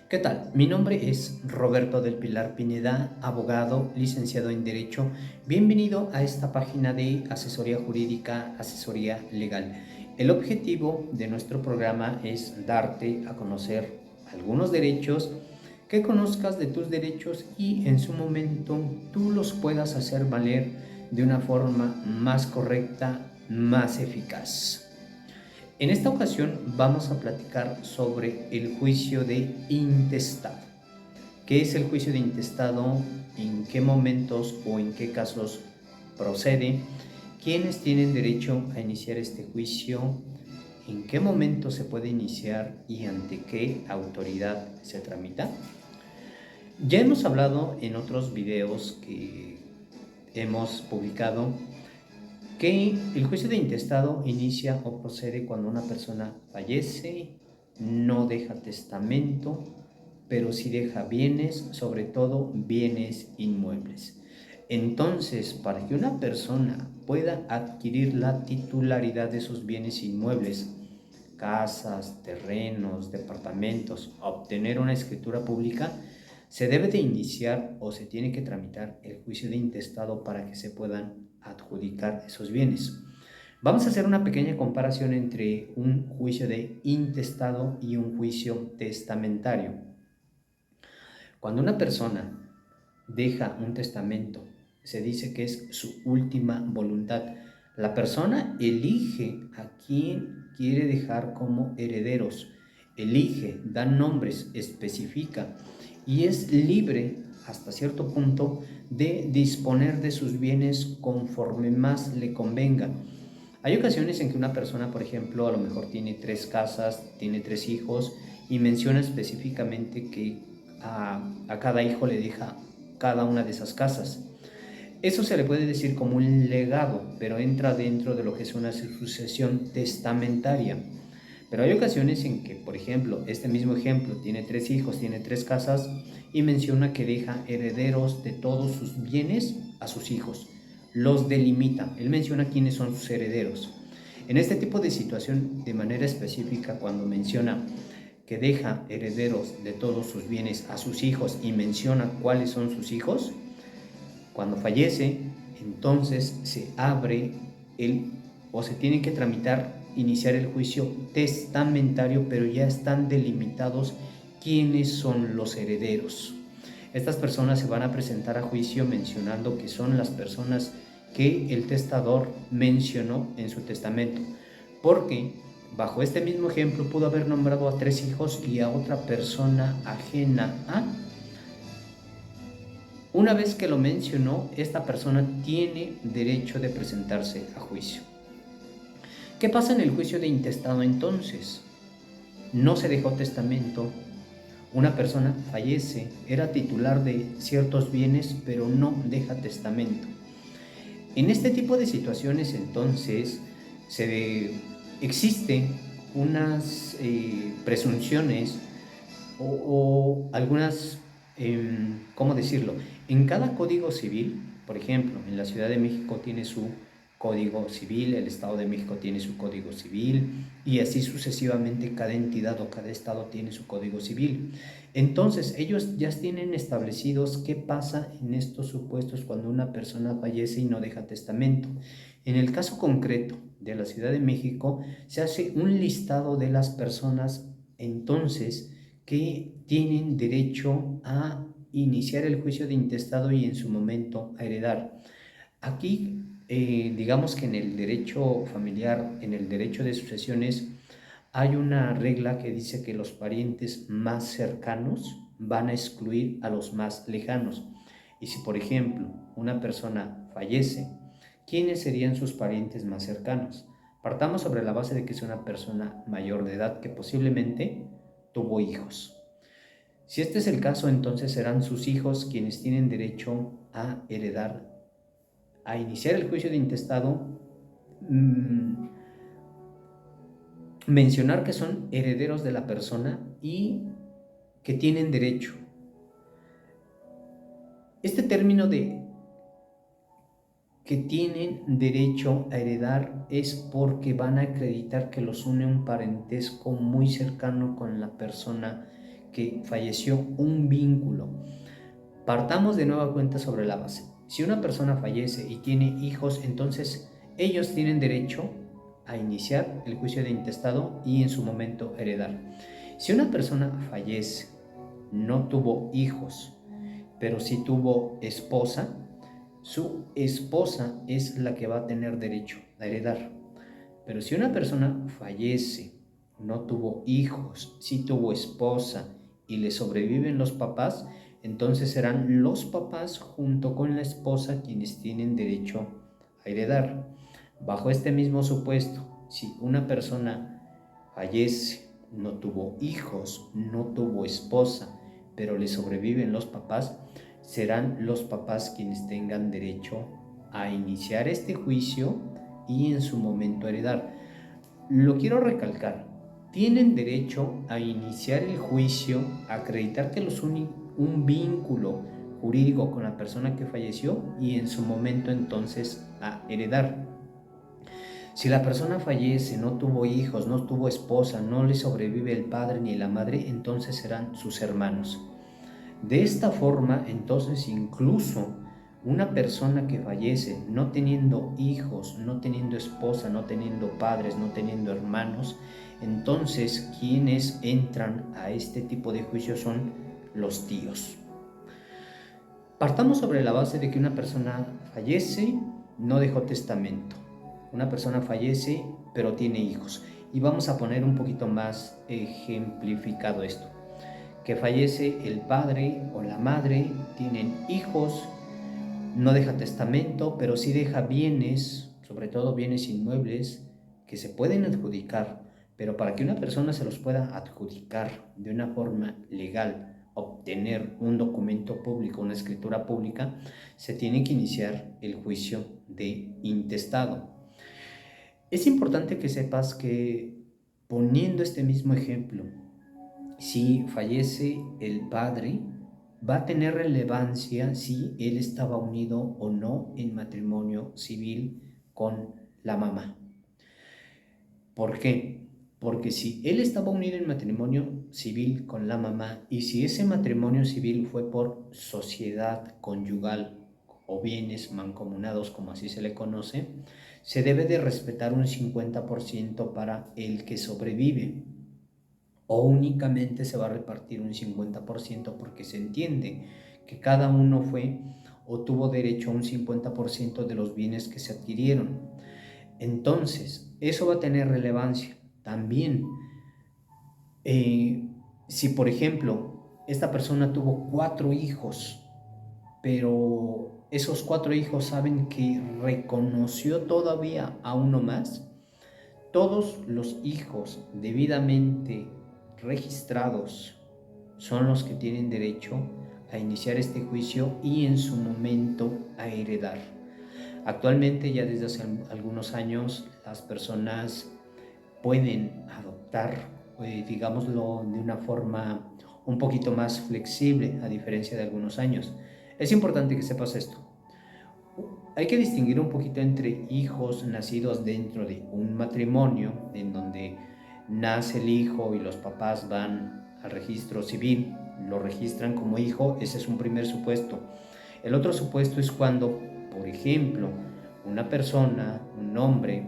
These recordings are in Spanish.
¿Qué tal? Mi nombre es Roberto del Pilar Pineda, abogado, licenciado en Derecho. Bienvenido a esta página de asesoría jurídica, asesoría legal. El objetivo de nuestro programa es darte a conocer algunos derechos, que conozcas de tus derechos y en su momento tú los puedas hacer valer de una forma más correcta, más eficaz. En esta ocasión vamos a platicar sobre el juicio de intestado. ¿Qué es el juicio de intestado? ¿En qué momentos o en qué casos procede? ¿Quiénes tienen derecho a iniciar este juicio? ¿En qué momento se puede iniciar y ante qué autoridad se tramita? Ya hemos hablado en otros videos que hemos publicado que el juicio de intestado inicia o procede cuando una persona fallece, no deja testamento, pero sí deja bienes, sobre todo bienes inmuebles. Entonces, para que una persona pueda adquirir la titularidad de sus bienes inmuebles, casas, terrenos, departamentos, obtener una escritura pública, se debe de iniciar o se tiene que tramitar el juicio de intestado para que se puedan adjudicar esos bienes. Vamos a hacer una pequeña comparación entre un juicio de intestado y un juicio testamentario. Cuando una persona deja un testamento, se dice que es su última voluntad. La persona elige a quién quiere dejar como herederos, elige, da nombres, especifica y es libre hasta cierto punto de disponer de sus bienes conforme más le convenga. Hay ocasiones en que una persona, por ejemplo, a lo mejor tiene 3 casas, tiene 3 hijos y menciona específicamente que a cada hijo le deja cada una de esas casas. Eso se le puede decir como un legado, pero entra dentro de lo que es una sucesión testamentaria. Pero hay ocasiones en que, por ejemplo, este mismo ejemplo tiene 3 hijos, tiene 3 casas y menciona que deja herederos de todos sus bienes a sus hijos. Los delimita, él menciona quiénes son sus herederos. En este tipo de situación, de manera específica, cuando menciona que deja herederos de todos sus bienes a sus hijos y menciona cuáles son sus hijos, cuando fallece, entonces se abre o se tiene que tramitar, iniciar el juicio testamentario, pero ya están delimitados quiénes son los herederos. Estas personas se van a presentar a juicio mencionando que son las personas que el testador mencionó en su testamento, porque bajo este mismo ejemplo pudo haber nombrado a 3 hijos y a otra persona ajena a. Una vez que lo mencionó, esta persona tiene derecho de presentarse a juicio. ¿Qué pasa en el juicio de intestado entonces? No se dejó testamento, una persona fallece, era titular de ciertos bienes, pero no deja testamento. En este tipo de situaciones entonces existen unas presunciones o algunas, ¿cómo decirlo? En cada código civil, por ejemplo, en la Ciudad de México tiene su código civil, el Estado de México tiene su código civil y así sucesivamente cada entidad o cada estado tiene su código civil. Entonces ellos ya tienen establecidos qué pasa en estos supuestos cuando una persona fallece y no deja testamento. En el caso concreto de la Ciudad de México se hace un listado de las personas entonces que tienen derecho a iniciar el juicio de intestado y en su momento a heredar. Aquí, digamos que en el derecho familiar, en el derecho de sucesiones, hay una regla que dice que los parientes más cercanos van a excluir a los más lejanos. Y si, por ejemplo, una persona fallece, ¿quiénes serían sus parientes más cercanos? Partamos sobre la base de que es una persona mayor de edad que posiblemente tuvo hijos. Si este es el caso, entonces serán sus hijos quienes tienen derecho a heredar, a iniciar el juicio de intestado, mencionar que son herederos de la persona y que tienen derecho. Este término de que tienen derecho a heredar es porque van a acreditar que los une un parentesco muy cercano con la persona que falleció un vínculo. Partamos de nueva cuenta sobre la base. Si una persona fallece y tiene hijos, entonces ellos tienen derecho a iniciar el juicio de intestado y en su momento heredar. Si una persona fallece, no tuvo hijos, pero sí tuvo esposa, su esposa es la que va a tener derecho a heredar. Pero si una persona fallece, no tuvo hijos, sí tuvo esposa y le sobreviven los papás, entonces serán los papás junto con la esposa quienes tienen derecho a heredar. Bajo este mismo supuesto, si una persona fallece, no tuvo hijos, no tuvo esposa, pero le sobreviven los papás, serán los papás quienes tengan derecho a iniciar este juicio y en su momento heredar. Lo quiero recalcar, tienen derecho a iniciar el juicio, a acreditar que los une un vínculo jurídico con la persona que falleció y en su momento entonces a heredar. Si la persona fallece, no tuvo hijos, no tuvo esposa, no le sobrevive el padre ni la madre, entonces serán sus hermanos. De esta forma, entonces, incluso una persona que fallece no teniendo hijos, no teniendo esposa, no teniendo padres, no teniendo hermanos, entonces quienes entran a este tipo de juicio son los tíos. Partamos sobre la base de que una persona fallece, no dejó testamento. Una persona fallece, pero tiene hijos. Y vamos a poner un poquito más ejemplificado esto. Que fallece el padre o la madre, tienen hijos, no deja testamento, pero sí deja bienes, sobre todo bienes inmuebles, que se pueden adjudicar, pero para que una persona se los pueda adjudicar de una forma legal, obtener un documento público, una escritura pública, se tiene que iniciar el juicio de intestado. Es importante que sepas que, poniendo este mismo ejemplo, si fallece el padre, va a tener relevancia si él estaba unido o no en matrimonio civil con la mamá. ¿Por qué? Porque si él estaba unido en matrimonio civil con la mamá y si ese matrimonio civil fue por sociedad conyugal o bienes mancomunados, como así se le conoce, se debe de respetar un 50% para el que sobrevive. O únicamente se va a repartir un 50% porque se entiende que cada uno fue o tuvo derecho a un 50% de los bienes que se adquirieron. Entonces, eso va a tener relevancia. También, si por ejemplo, esta persona tuvo 4 hijos, pero esos 4 hijos saben que reconoció todavía a uno más, todos los hijos debidamente registrados son los que tienen derecho a iniciar este juicio y en su momento a heredar. Actualmente, ya desde hace algunos años, las personas pueden adoptar, digámoslo de una forma un poquito más flexible a diferencia de algunos años. Es importante que sepas esto. Hay que distinguir un poquito entre hijos nacidos dentro de un matrimonio, en donde nace el hijo y los papás van al registro civil, lo registran como hijo, ese es un primer supuesto. El otro supuesto es cuando, por ejemplo, una persona, un hombre,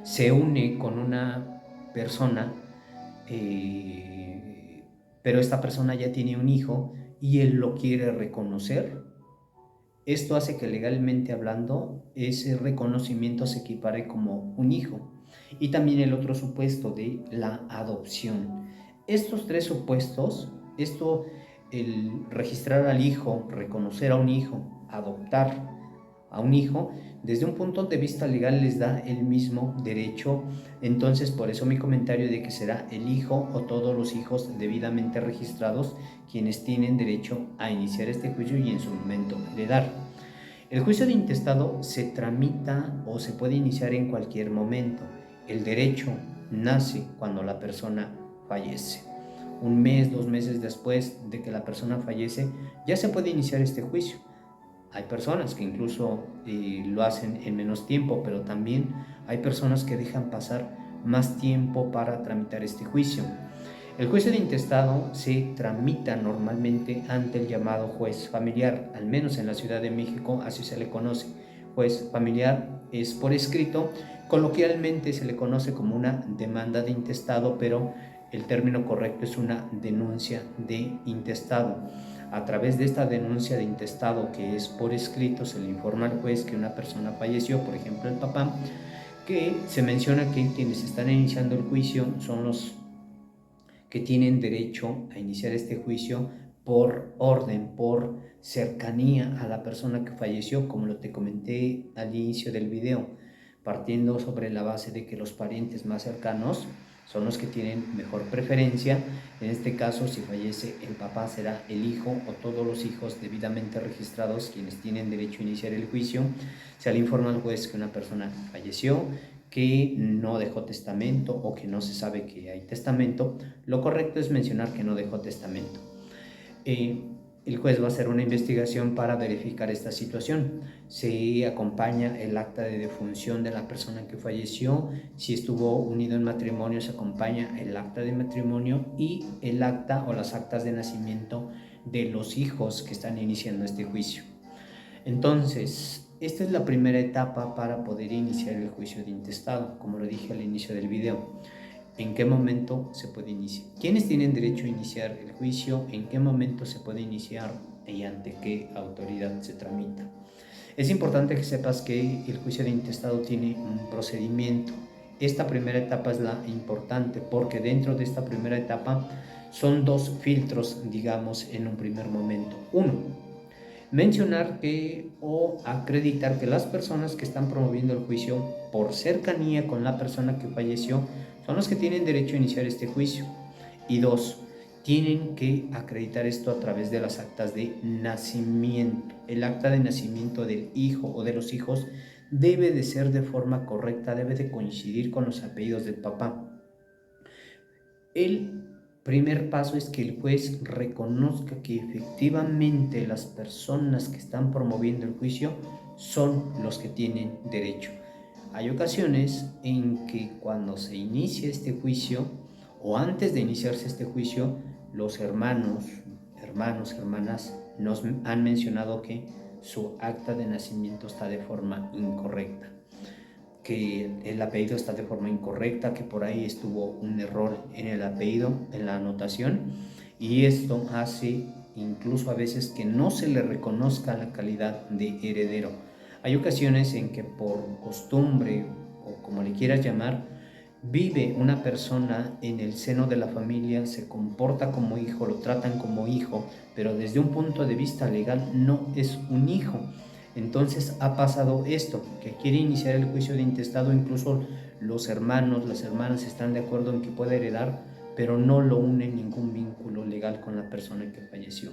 se une con una persona, pero esta persona ya tiene un hijo y él lo quiere reconocer. Esto hace que legalmente hablando ese reconocimiento se equipare como un hijo. Y también el otro supuesto de la adopción. Estos 3 supuestos, el registrar al hijo, reconocer a un hijo, adoptar a un hijo, desde un punto de vista legal les da el mismo derecho. Entonces, por eso mi comentario de que será el hijo o todos los hijos debidamente registrados quienes tienen derecho a iniciar este juicio y en su momento heredar. El juicio de intestado se tramita o se puede iniciar en cualquier momento. El derecho nace cuando la persona fallece. 1 mes, 2 meses después de que la persona fallece, ya se puede iniciar este juicio. Hay personas que incluso lo hacen en menos tiempo, pero también hay personas que dejan pasar más tiempo para tramitar este juicio. El juicio de intestado se tramita normalmente ante el llamado juez familiar, al menos en la Ciudad de México así se le conoce. Juez familiar es por escrito, coloquialmente se le conoce como una demanda de intestado, pero el término correcto es una denuncia de intestado. A través de esta denuncia de intestado, que es por escrito, se le informa al juez que una persona falleció, por ejemplo el papá, que se menciona que quienes están iniciando el juicio son los que tienen derecho a iniciar este juicio por orden, por cercanía a la persona que falleció, como lo te comenté al inicio del video, partiendo sobre la base de que los parientes más cercanos son los que tienen mejor preferencia. En este caso, si fallece el papá, será el hijo o todos los hijos debidamente registrados quienes tienen derecho a iniciar el juicio. Se le informa al juez que una persona falleció, que no dejó testamento o que no se sabe que hay testamento. Lo correcto es mencionar que no dejó testamento. El juez va a hacer una investigación para verificar esta situación. Se acompaña el acta de defunción de la persona que falleció. Si estuvo unido en matrimonio, se acompaña el acta de matrimonio y el acta o las actas de nacimiento de los hijos que están iniciando este juicio. Entonces, esta es la primera etapa para poder iniciar el juicio de intestado, como lo dije al inicio del video. ¿En qué momento se puede iniciar? ¿Quiénes tienen derecho a iniciar el juicio? ¿En qué momento se puede iniciar? ¿Y ante qué autoridad se tramita? Es importante que sepas que el juicio de intestado tiene un procedimiento. Esta primera etapa es la importante porque dentro de esta primera etapa son dos filtros, digamos, en un primer momento. Uno, mencionar que o acreditar que las personas que están promoviendo el juicio por cercanía con la persona que falleció son los que tienen derecho a iniciar este juicio. Y dos, tienen que acreditar esto a través de las actas de nacimiento. El acta de nacimiento del hijo o de los hijos debe de ser de forma correcta, debe de coincidir con los apellidos del papá. El primer paso es que el juez reconozca que efectivamente las personas que están promoviendo el juicio son los que tienen derecho. Hay ocasiones en que cuando se inicia este juicio o antes de iniciarse este juicio, los hermanas, nos han mencionado que su acta de nacimiento está de forma incorrecta, que el apellido está de forma incorrecta, que por ahí estuvo un error en el apellido, en la anotación, y esto hace incluso a veces que no se le reconozca la calidad de heredero. Hay ocasiones en que por costumbre o como le quieras llamar, vive una persona en el seno de la familia, se comporta como hijo, lo tratan como hijo, pero desde un punto de vista legal no es un hijo. Entonces ha pasado esto, que quiere iniciar el juicio de intestado, incluso los hermanos, las hermanas están de acuerdo en que puede heredar, pero no lo une ningún vínculo legal con la persona que falleció.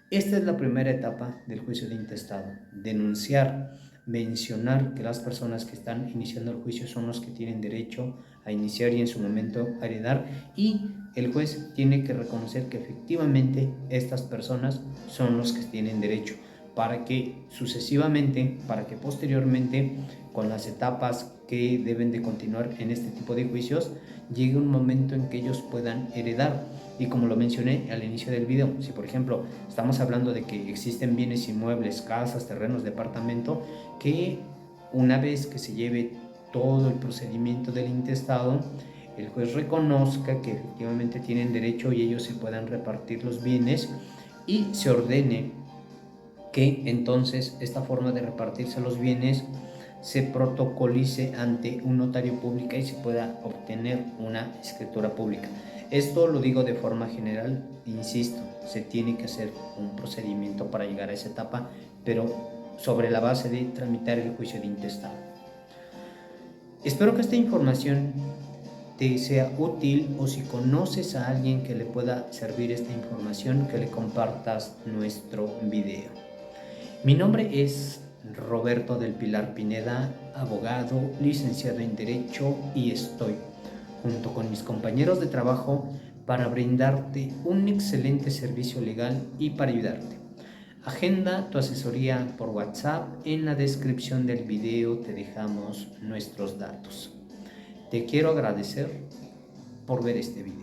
Esta es la primera etapa del juicio de intestado: denunciar, mencionar que las personas que están iniciando el juicio son los que tienen derecho a iniciar y en su momento a heredar, y el juez tiene que reconocer que efectivamente estas personas son los que tienen derecho, para que sucesivamente, para que posteriormente, con las etapas que deben de continuar en este tipo de juicios, llegue un momento en que ellos puedan heredar. Y como lo mencioné al inicio del video, si por ejemplo estamos hablando de que existen bienes inmuebles, casas, terrenos, departamento, que una vez que se lleve todo el procedimiento del intestado, el juez reconozca que efectivamente tienen derecho y ellos se puedan repartir los bienes, y se ordene que entonces esta forma de repartirse los bienes se protocolice ante un notario público y se pueda obtener una escritura pública. Esto lo digo de forma general, insisto, se tiene que hacer un procedimiento para llegar a esa etapa, pero sobre la base de tramitar el juicio de intestado. Espero que esta información te sea útil, o si conoces a alguien que le pueda servir esta información, que le compartas nuestro video. Mi nombre es Roberto del Pilar Pineda, abogado, licenciado en Derecho, y estoy junto con mis compañeros de trabajo para brindarte un excelente servicio legal y para ayudarte. Agenda tu asesoría por WhatsApp. En la descripción del video te dejamos nuestros datos. Te quiero agradecer por ver este video.